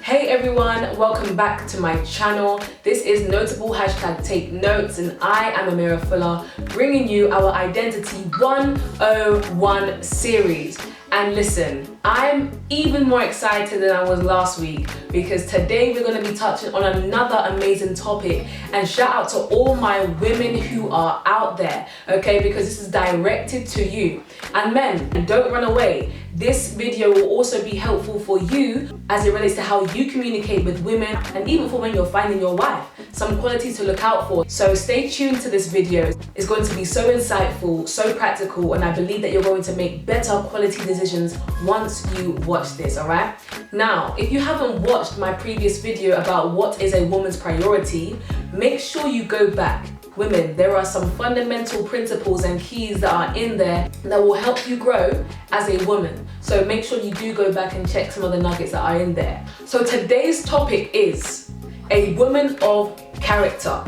Hey everyone, welcome back to my channel. This is Notable Take Notes and I am Amira Fuller, bringing you our Identity 101 series. And listen, I'm even more excited than I was last week because today we're going to be touching on another amazing topic, and shout out to all my women who are out there, okay, because this is directed to you. And men, don't run away. This video will also be helpful for you as it relates to how you communicate with women, and even for when you're finding your wife, some qualities to look out for. So stay tuned to this video. It's going to be so insightful, so practical, and I believe that you're going to make better quality decisions once you watch this, all right? Now, if you haven't watched my previous video about what is a woman's priority, make sure you go back. Women, there are some fundamental principles and keys that are in there that will help you grow as a woman. So make sure you do go back and check some of the nuggets that are in there. So today's topic is a woman of character.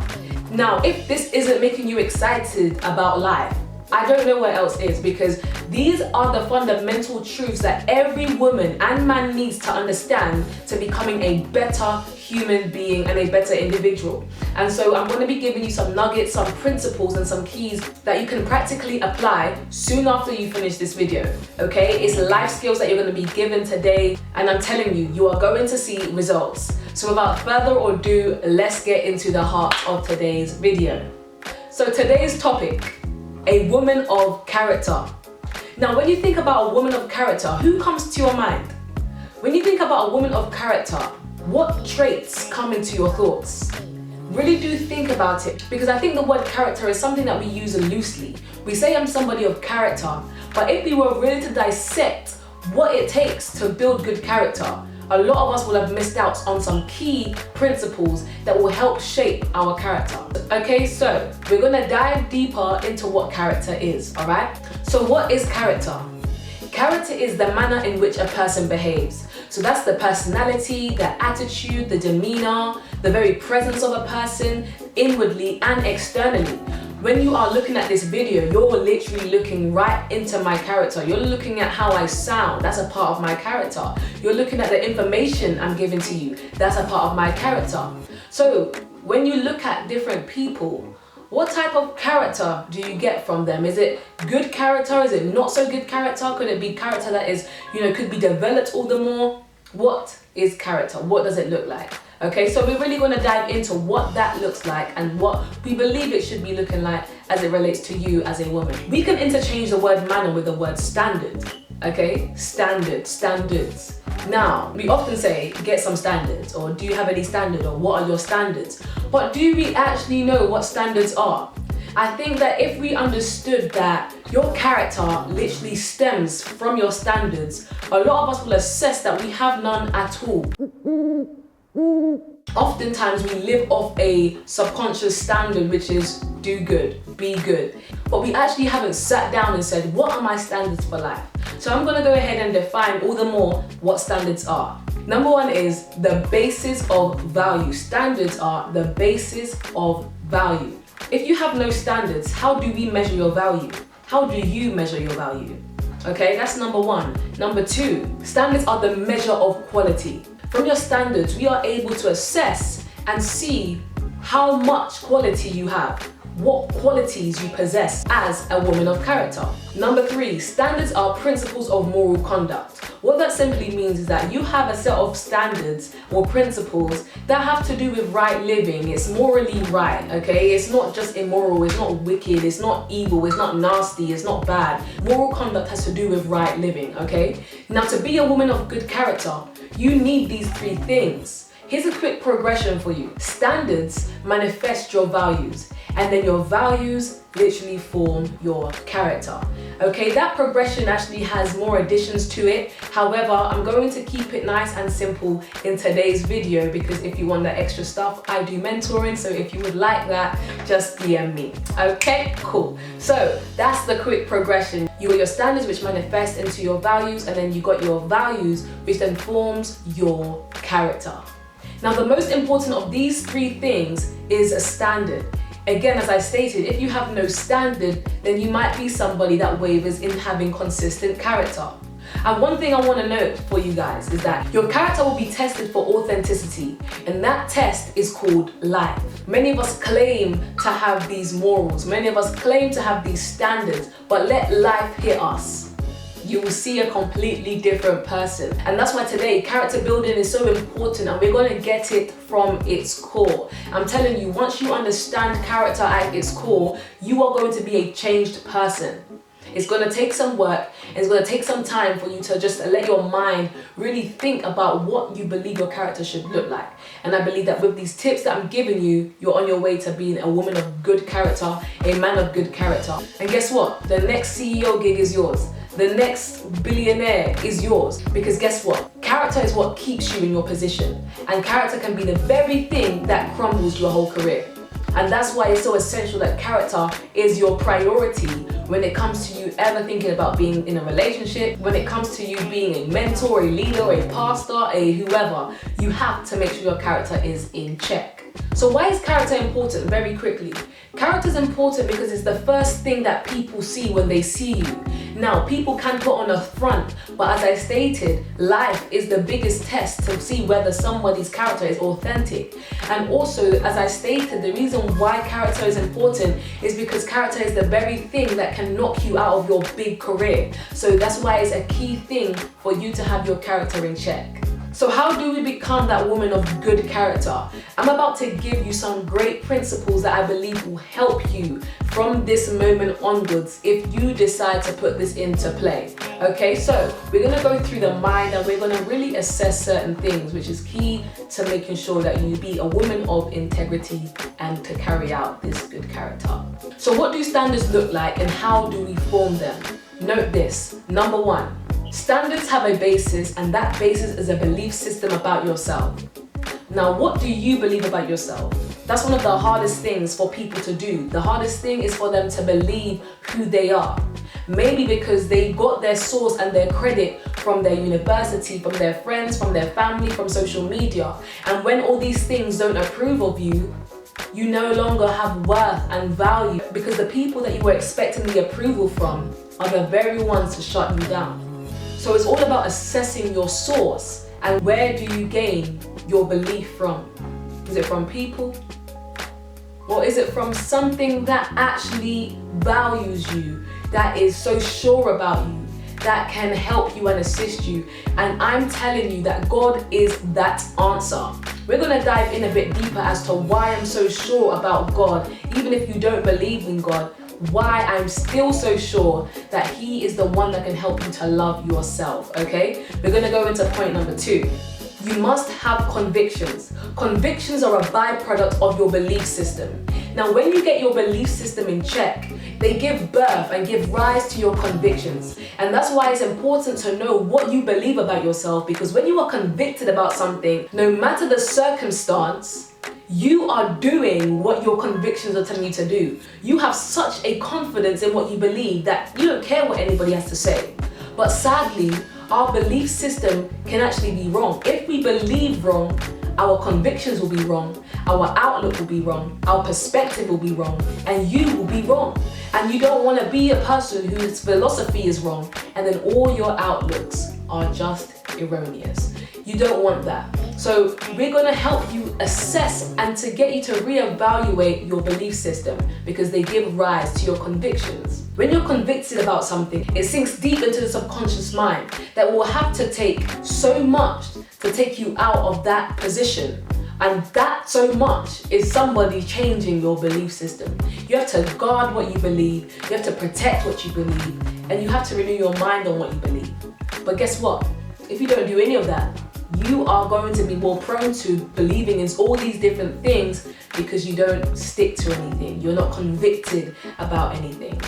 Now, if this isn't making you excited about life, I don't know what else is, because these are the fundamental truths that every woman and man needs to understand to becoming a better human being and a better individual. And so I'm going to be giving you some nuggets, some principles and some keys that you can practically apply soon after you finish this video, okay? It's life skills that you're going to be given today, and I'm telling you, you are going to see results. So without further ado, let's get into the heart of today's video. So today's topic, a woman of character. Now, when you think about a woman of character, who comes to your mind? When you think about a woman of character, what traits come into your thoughts? Really do think about it, because I think the word character is something that we use loosely. We say I'm somebody of character, but if we were really to dissect what it takes to build good character, a lot of us will have missed out on some key principles that will help shape our character. Okay, so we're gonna dive deeper into what character is, all right? So what is character? Character is the manner in which a person behaves. So that's the personality, the attitude, the demeanor, the very presence of a person, inwardly and externally. When you are looking at this video, you're literally looking right into my character. You're looking at how I sound. That's a part of my character. You're looking at the information I'm giving to you. That's a part of my character. So when you look at different people, what type of character do you get from them? Is it good character? Is it not so good character? Could it be character that is, could be developed all the more? What is character? What does it look like? Okay, so we're really going to dive into what that looks like and what we believe it should be looking like as it relates to you as a woman. We can interchange the word manner with the word standard. Okay, standards. Now, we often say, get some standards, or do you have any standard, or what are your standards? But do we actually know what standards are? I think that if we understood that your character literally stems from your standards, a lot of us will assess that we have none at all. Oftentimes we live off a subconscious standard, which is do good, be good. But we actually haven't sat down and said, what are my standards for life? So I'm gonna go ahead and define all the more what standards are. Number one is the basis of value. Standards are the basis of value. If you have no standards, how do we measure your value? How do you measure your value? Okay, that's number one. Number two, standards are the measure of quality. From your standards, we are able to assess and see how much quality you have, what qualities you possess as a woman of character. Number three, standards are principles of moral conduct. What that simply means is that you have a set of standards or principles that have to do with right living. It's morally right, okay? It's not just immoral, it's not wicked, it's not evil, it's not nasty, it's not bad. Moral conduct has to do with right living, okay? Now, to be a woman of good character, you need these three things. Here's a quick progression for you. Standards manifest your values, and then your values literally form your character. Okay, that progression actually has more additions to it. However, I'm going to keep it nice and simple in today's video, because if you want that extra stuff, I do mentoring. So if you would like that, just DM me. Okay, cool. So that's the quick progression. You got your standards, which manifest into your values, and then you got your values, which then forms your character. Now, the most important of these three things is a standard. Again, as I stated, if you have no standard, then you might be somebody that wavers in having consistent character. And one thing I want to note for you guys is that your character will be tested for authenticity, and that test is called life. Many of us claim to have these morals, many of us claim to have these standards, but let life hit us. You will see a completely different person. And that's why today, character building is so important, and we're going to get it from its core. I'm telling you, once you understand character at its core, you are going to be a changed person. It's going to take some work, and it's going to take some time for you to just let your mind really think about what you believe your character should look like. And I believe that with these tips that I'm giving you, you're on your way to being a woman of good character, a man of good character. And guess what? The next CEO gig is yours. The next billionaire is yours. Because guess what? Character is what keeps you in your position. And character can be the very thing that crumbles your whole career. And that's why it's so essential that character is your priority when it comes to you ever thinking about being in a relationship, when it comes to you being a mentor, a leader, a pastor, a whoever. You have to make sure your character is in check. So why is character important? Very quickly. Character is important because it's the first thing that people see when they see you. Now, people can put on a front, but as I stated, life is the biggest test to see whether somebody's character is authentic. And also, as I stated, the reason why character is important is because character is the very thing that can knock you out of your big career. So that's why it's a key thing for you to have your character in check. So how do we become that woman of good character? I'm about to give you some great principles that I believe will help you from this moment onwards if you decide to put this into play. Okay, so we're going to go through the mind, and we're going to really assess certain things, which is key to making sure that you be a woman of integrity and to carry out this good character. So what do standards look like, and how do we form them? Note this. Number one, standards have a basis, and that basis is a belief system about yourself. Now, what do you believe about yourself? That's one of the hardest things for people to do. The hardest thing is for them to believe who they are. Maybe because they got their source and their credit from their university, from their friends, from their family, from social media. And when all these things don't approve of you, you no longer have worth and value, because the people that you were expecting the approval from are the very ones to shut you down. So it's all about assessing your source, and where do you gain your belief from? Is it from people? Or is it from something that actually values you, that is so sure about you, that can help you and assist you? And I'm telling you that God is that answer. We're going to dive in a bit deeper as to why I'm so sure about God, even if you don't believe in God. Why I'm still so sure that He is the one that can help you to love yourself, okay? We're going to go into point number 2. You must have convictions. Convictions are a byproduct of your belief system. Now, when you get your belief system in check, they give birth and give rise to your convictions. And that's why it's important to know what you believe about yourself, because when you are convicted about something, no matter the circumstance, you are doing what your convictions are telling you to do. You have such a confidence in what you believe that you don't care what anybody has to say. But sadly, our belief system can actually be wrong. If we believe wrong, our convictions will be wrong, our outlook will be wrong, our perspective will be wrong, and you will be wrong. And you don't want to be a person whose philosophy is wrong and then all your outlooks are just erroneous. You don't want that. So we're going to help you assess and to get you to reevaluate your belief system, because they give rise to your convictions. When you're convicted about something, it sinks deep into the subconscious mind that will have to take so much to take you out of that position. And that so much is somebody changing your belief system. You have to guard what you believe, you have to protect what you believe, and you have to renew your mind on what you believe. But guess what? If you don't do any of that, you are going to be more prone to believing in all these different things because you don't stick to anything. You're not convicted about anything.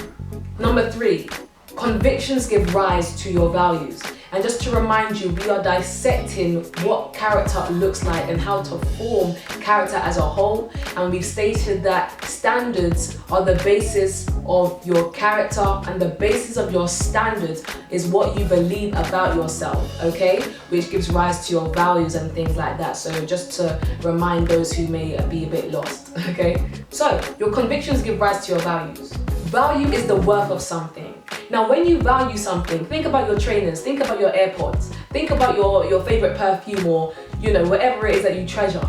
Number 3, convictions give rise to your values. And just to remind you, we are dissecting what character looks like and how to form character as a whole. And we've stated that standards are the basis of your character, and the basis of your standards is what you believe about yourself, okay? Which gives rise to your values and things like that. So just to remind those who may be a bit lost, okay? So your convictions give rise to your values. Value is the worth of something. Now, when you value something, think about your trainers, think about your AirPods, think about your favorite perfume, or whatever it is that you treasure.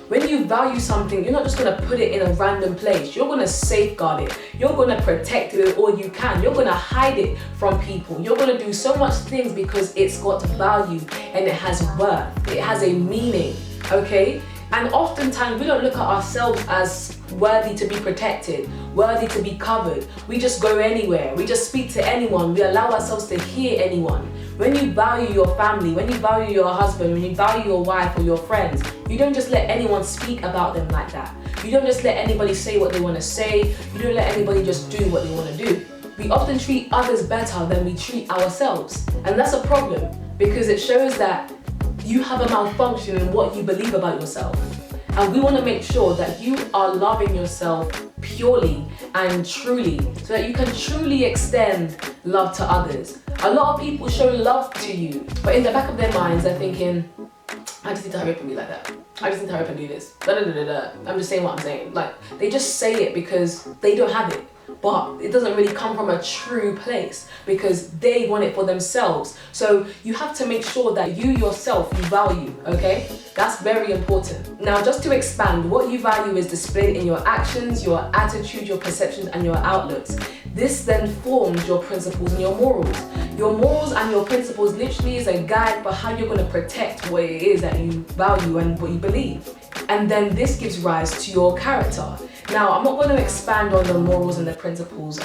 When you value something, you're not just gonna put it in a random place. You're gonna safeguard it. You're gonna protect it all you can. You're gonna hide it from people. You're gonna do so much things because it's got value and it has worth. It has a meaning, okay? And oftentimes we don't look at ourselves as worthy to be protected, worthy to be covered. We just go anywhere. We just speak to anyone. We allow ourselves to hear anyone. When you value your family, when you value your husband, when you value your wife or your friends, you don't just let anyone speak about them like that. You don't just let anybody say what they want to say. You don't let anybody just do what they want to do. We often treat others better than we treat ourselves. And that's a problem because it shows that you have a malfunction in what you believe about yourself. And we want to make sure that you are loving yourself purely and truly so that you can truly extend love to others. A lot of people show love to you, but in the back of their minds, they're thinking, I just need to hurry up and be like that. I just need to hurry up and do this. I'm just saying what I'm saying. Like, they just say it because they don't have it. But it doesn't really come from a true place because they want it for themselves. So you have to make sure that you yourself, you value, okay? That's very important. Now, just to expand, what you value is displayed in your actions, your attitude, your perceptions, and your outlooks. This then forms your principles and your morals. Your morals and your principles literally is a guide for how you're going to protect what it is that you value and what you believe. And then this gives rise to your character. Now, I'm not going to expand on the morals and the principles.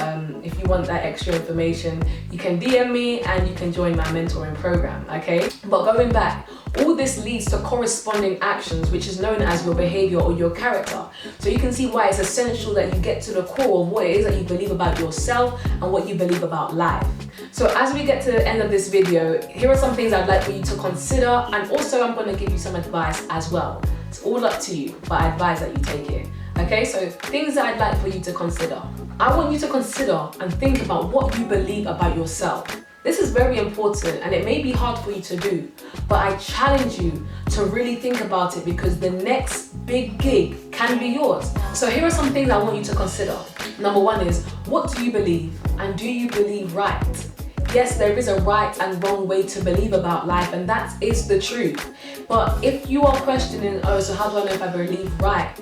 If you want that extra information, you can DM me and you can join my mentoring program, okay? But going back, all this leads to corresponding actions, which is known as your behavior or your character. So you can see why it's essential that you get to the core of what it is that you believe about yourself and what you believe about life. So as we get to the end of this video, here are some things I'd like for you to consider, and also I'm going to give you some advice as well. It's all up to you, but I advise that you take it. Okay, so things that I'd like for you to consider. I want you to consider and think about what you believe about yourself. This is very important and it may be hard for you to do, but I challenge you to really think about it because the next big gig can be yours. So here are some things I want you to consider. Number one is, what do you believe, and do you believe right? Yes, there is a right and wrong way to believe about life, and that is the truth. But if you are questioning, oh, so how do I know if I believe right?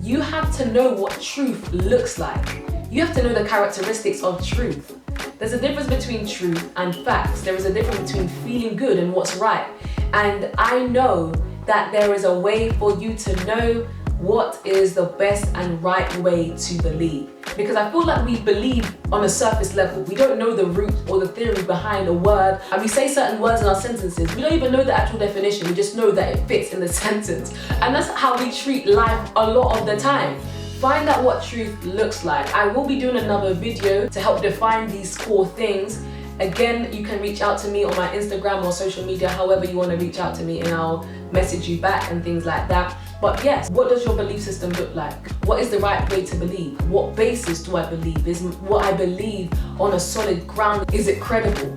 You have to know what truth looks like. You have to know the characteristics of truth. There's a difference between truth and facts. There is a difference between feeling good and what's right. And I know that there is a way for you to know what is the best and right way to believe. Because I feel like we believe on a surface level. We don't know the root or the theory behind a word. And we say certain words in our sentences. We don't even know the actual definition. We just know that it fits in the sentence. And that's how we treat life a lot of the time. Find out what truth looks like. I will be doing another video to help define these core things. Again, you can reach out to me on my Instagram or social media, however you want to reach out to me, and I'll message you back and things like that. But yes, what does your belief system look like? What is the right way to believe? What basis do I believe? Is what I believe on a solid ground? Is it credible?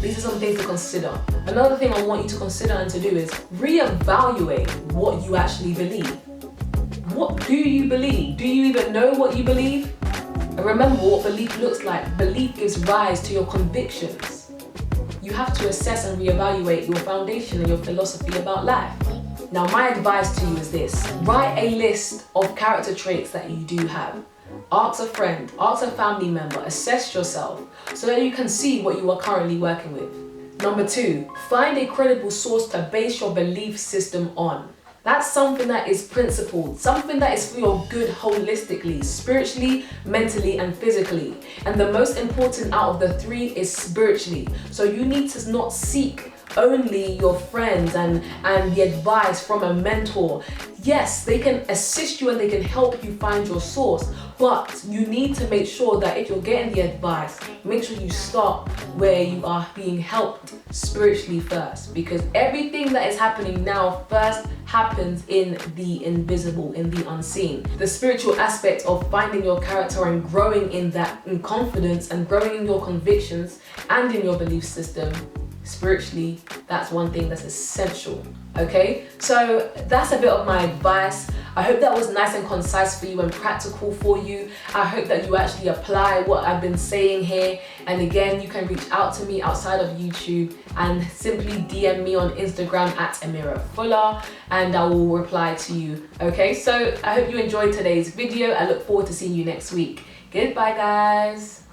These are some things to consider. Another thing I want you to consider and to do is reevaluate what you actually believe. What do you believe? Do you even know what you believe? And remember what belief looks like. Belief gives rise to your convictions. You have to assess and reevaluate your foundation and your philosophy about life. Now, my advice to you is this. Write a list of character traits that you do have. Ask a friend, ask a family member, assess yourself so that you can see what you are currently working with. Number two, find a credible source to base your belief system on. That's something that is principled, something that is for your good holistically, spiritually, mentally, and physically. And the most important out of the three is spiritually. So you need to not seek only your friends and the advice from a mentor. Yes, they can assist you and they can help you find your source, but you need to make sure that if you're getting the advice, make sure you start where you are being helped spiritually first, because everything that is happening now first happens in the invisible, in the unseen. The spiritual aspect of finding your character and growing in that, in confidence, and growing in your convictions and in your belief system spiritually, that's one thing that's essential. Okay, so that's a bit of my advice. I hope that was nice and concise for you and practical for you. I hope that you actually apply what I've been saying here. And again, you can reach out to me outside of YouTube and simply DM me on Instagram at Amira Fuller, and I will reply to you. Okay, so I hope you enjoyed today's video. I look forward to seeing you next week. Goodbye, guys.